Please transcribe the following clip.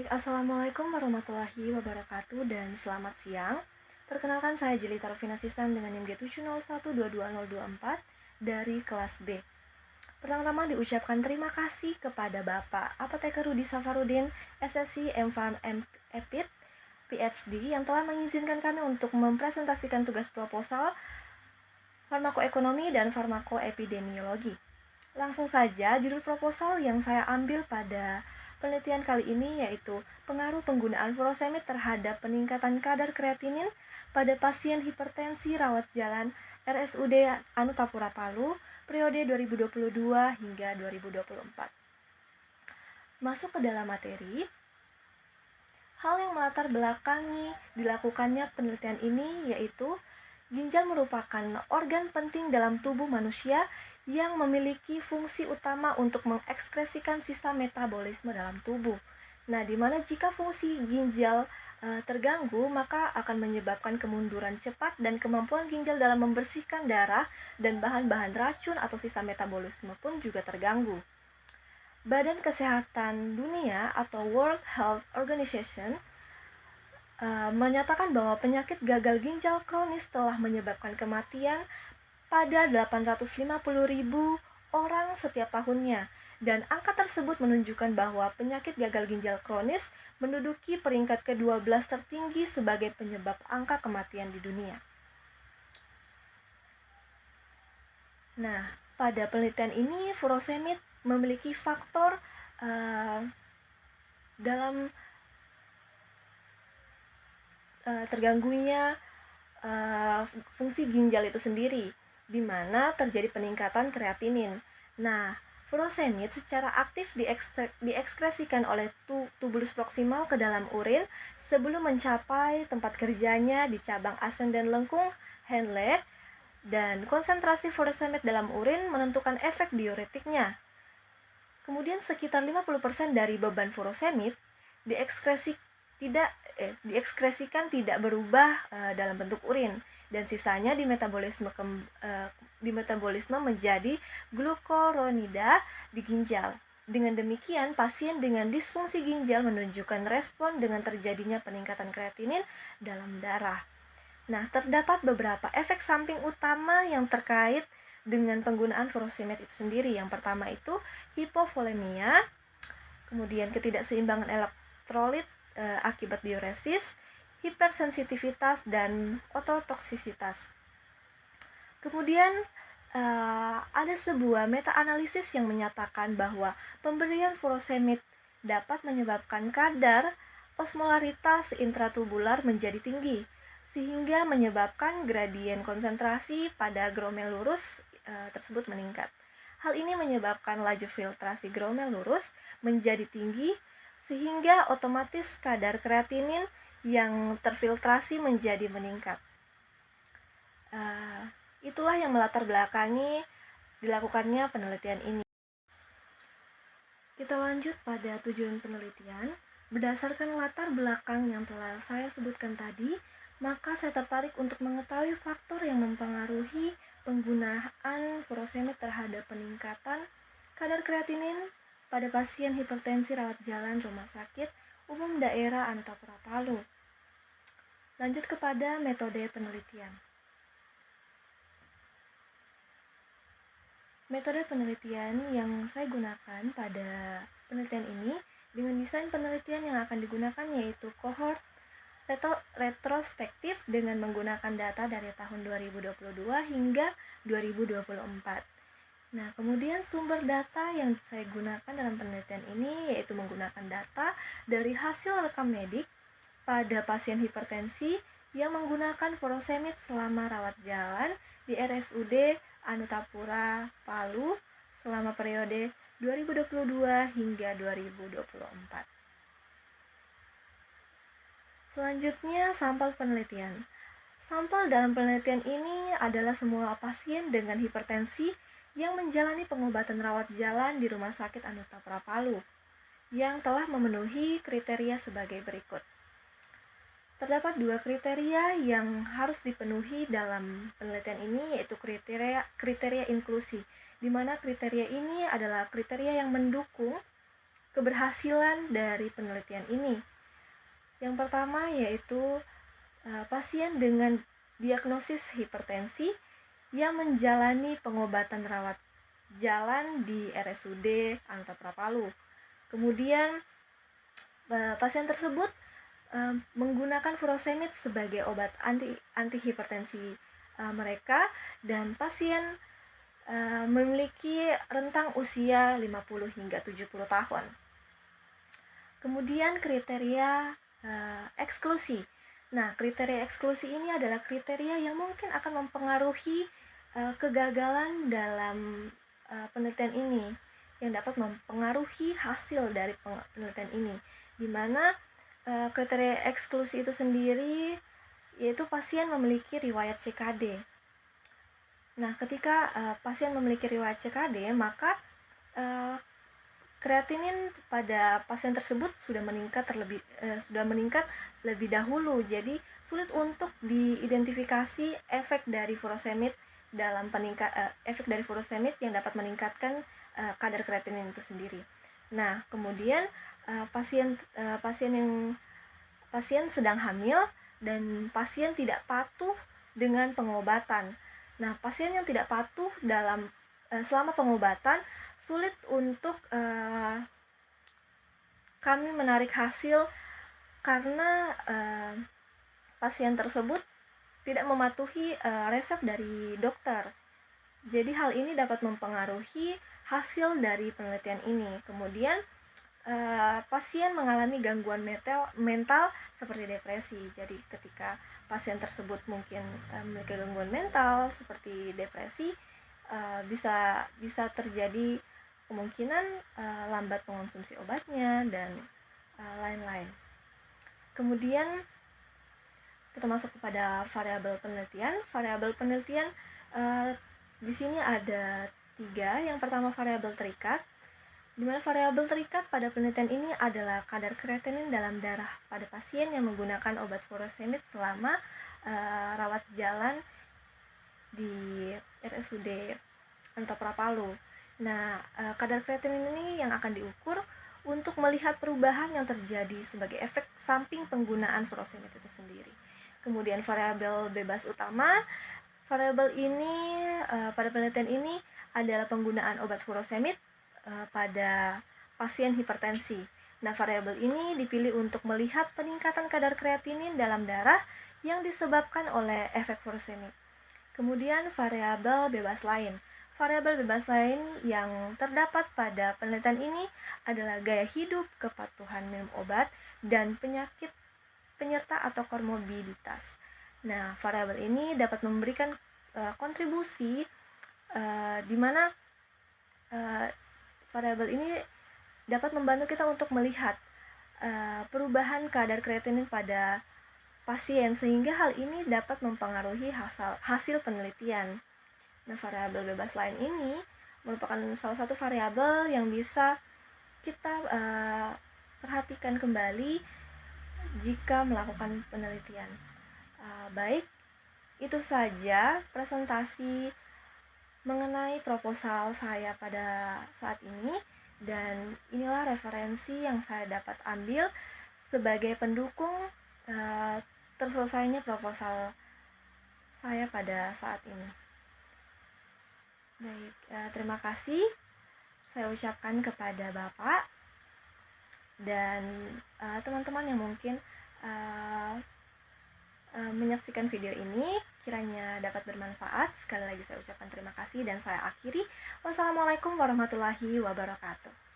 Assalamualaikum warahmatullahi wabarakatuh dan selamat siang. Perkenalkan saya Jelita Rufina Sisan dengan NIM G701222024 dari kelas B. Pertama-tama diucapkan terima kasih kepada Bapak Apoteker Rudi Safarudin, SSC M.Pharm Epid, PhD, yang telah mengizinkan kami untuk mempresentasikan tugas proposal farmakoekonomi dan farmakoepidemiologi. Langsung saja, judul proposal yang saya ambil pada penelitian kali ini yaitu pengaruh penggunaan furosemid terhadap peningkatan kadar kreatinin pada pasien hipertensi rawat jalan RSUD Anutapura Palu periode 2022 hingga 2024. Masuk ke dalam materi. Hal yang melatar belakangi dilakukannya penelitian ini yaitu ginjal merupakan organ penting dalam tubuh manusia yang memiliki fungsi utama untuk mengekskresikan sisa metabolisme dalam tubuh. Nah, di mana jika fungsi ginjal terganggu, maka akan menyebabkan kemunduran cepat dan kemampuan ginjal dalam membersihkan darah dan bahan-bahan racun atau sisa metabolisme pun juga terganggu. Badan Kesehatan Dunia atau World Health Organization menyatakan bahwa penyakit gagal ginjal kronis telah menyebabkan kematian pada 850.000 orang setiap tahunnya, dan angka tersebut menunjukkan bahwa penyakit gagal ginjal kronis menduduki peringkat ke-12 tertinggi sebagai penyebab angka kematian di dunia. Nah, pada penelitian ini furosemid memiliki faktor dalam terganggunya fungsi ginjal itu sendiri, di mana terjadi peningkatan kreatinin. Nah, furosemid secara aktif diekskresikan oleh tubulus proksimal ke dalam urin sebelum mencapai tempat kerjanya di cabang ascendens lengkung Henle, dan konsentrasi furosemid dalam urin menentukan efek diuretiknya. Kemudian sekitar 50% dari beban furosemid diekskresikan tidak berubah dalam bentuk urin, dan sisanya di metabolisme menjadi glukuronida di ginjal. Dengan demikian, pasien dengan disfungsi ginjal menunjukkan respon dengan terjadinya peningkatan kreatinin dalam darah. Nah, terdapat beberapa efek samping utama yang terkait dengan penggunaan furosemid itu sendiri. Yang pertama itu hipovolemia, kemudian ketidakseimbangan elektrolit akibat diuresis, hipersensitivitas, dan ototoksisitas. Kemudian ada sebuah meta-analisis yang menyatakan bahwa pemberian furosemid dapat menyebabkan kadar osmolaritas intratubular menjadi tinggi, sehingga menyebabkan gradien konsentrasi pada glomerulus tersebut meningkat. Hal ini menyebabkan laju filtrasi glomerulus menjadi tinggi, sehingga otomatis kadar kreatinin yang terfiltrasi menjadi meningkat. Itulah yang melatar belakangi dilakukannya penelitian ini. Kita lanjut pada tujuan penelitian. Berdasarkan latar belakang yang telah saya sebutkan tadi, maka saya tertarik untuk mengetahui faktor yang mempengaruhi penggunaan furosemid terhadap peningkatan kadar kreatinin pada pasien hipertensi rawat jalan Rumah Sakit Umum Daerah Anutapura Palu. Lanjut kepada metode penelitian. Metode penelitian yang saya gunakan pada penelitian ini dengan desain penelitian yang akan digunakan yaitu cohort retrospektif dengan menggunakan data dari tahun 2022 hingga 2024. Nah, kemudian sumber data yang saya gunakan dalam penelitian ini yaitu menggunakan data dari hasil rekam medik pada pasien hipertensi yang menggunakan furosemid selama rawat jalan di RSUD Anutapura Palu selama periode 2022 hingga 2024. Selanjutnya, sampel penelitian. Sampel dalam penelitian ini adalah semua pasien dengan hipertensi yang menjalani pengobatan rawat jalan di Rumah Sakit Anutapura Palu yang telah memenuhi kriteria sebagai berikut. Terdapat dua kriteria yang harus dipenuhi dalam penelitian ini, yaitu kriteria inklusi, di mana kriteria ini adalah kriteria yang mendukung keberhasilan dari penelitian ini. Yang pertama yaitu pasien dengan diagnosis hipertensi yang menjalani pengobatan rawat jalan di RSUD Antapra Palu. Kemudian pasien tersebut menggunakan furosemid sebagai obat anti hipertensi mereka, dan pasien memiliki rentang usia 50 hingga 70 tahun. Kemudian kriteria eksklusi. Nah, kriteria eksklusi ini adalah kriteria yang mungkin akan mempengaruhi kegagalan dalam penelitian ini, yang dapat mempengaruhi hasil dari penelitian ini, di mana kriteria eksklusi itu sendiri yaitu pasien memiliki riwayat CKD. Nah, ketika pasien memiliki riwayat CKD, maka kreatinin pada pasien tersebut sudah meningkat lebih dahulu. Jadi sulit untuk diidentifikasi efek dari furosemid yang dapat meningkatkan kadar kreatinin itu sendiri. Nah, kemudian pasien sedang hamil dan pasien tidak patuh dengan pengobatan. Nah, pasien yang tidak patuh selama pengobatan sulit untuk kami menarik hasil karena pasien tersebut tidak mematuhi resep dari dokter. Jadi hal ini dapat mempengaruhi hasil dari penelitian ini. Kemudian pasien mengalami gangguan mental seperti depresi. Jadi ketika pasien tersebut mungkin memiliki gangguan mental seperti depresi, bisa terjadi kemungkinan lambat mengonsumsi obatnya dan lain-lain. Kemudian kita masuk kepada variabel penelitian. Variabel penelitian di sini ada 3. Yang pertama variabel terikat, di mana variabel terikat pada penelitian ini adalah kadar kreatinin dalam darah pada pasien yang menggunakan obat furosemid selama rawat jalan di RSUD Antapra Palu. Nah, kadar kreatinin ini yang akan diukur untuk melihat perubahan yang terjadi sebagai efek samping penggunaan furosemid itu sendiri. Kemudian variabel bebas utama, variabel ini pada penelitian ini adalah penggunaan obat furosemid pada pasien hipertensi. Nah, variabel ini dipilih untuk melihat peningkatan kadar kreatinin dalam darah yang disebabkan oleh efek furosemid. Kemudian variabel bebas lain. Variabel bebas lain yang terdapat pada penelitian ini adalah gaya hidup, kepatuhan minum obat, dan penyakit penyerta atau komorbiditas. Nah, variabel ini dapat memberikan kontribusi di mana variabel ini dapat membantu kita untuk melihat perubahan kadar kreatinin pada pasien, sehingga hal ini dapat mempengaruhi hasil penelitian. Nah, variabel bebas lain ini merupakan salah satu variabel yang bisa kita perhatikan kembali jika melakukan penelitian. Baik, itu saja presentasi mengenai proposal saya pada saat ini, dan inilah referensi yang saya dapat ambil sebagai pendukung terselesainya proposal saya pada saat ini. Baik, terima kasih saya ucapkan kepada Bapak dan teman-teman yang mungkin menyaksikan video ini, kiranya dapat bermanfaat. Sekali lagi saya ucapkan terima kasih dan saya akhiri. Wassalamualaikum warahmatullahi wabarakatuh.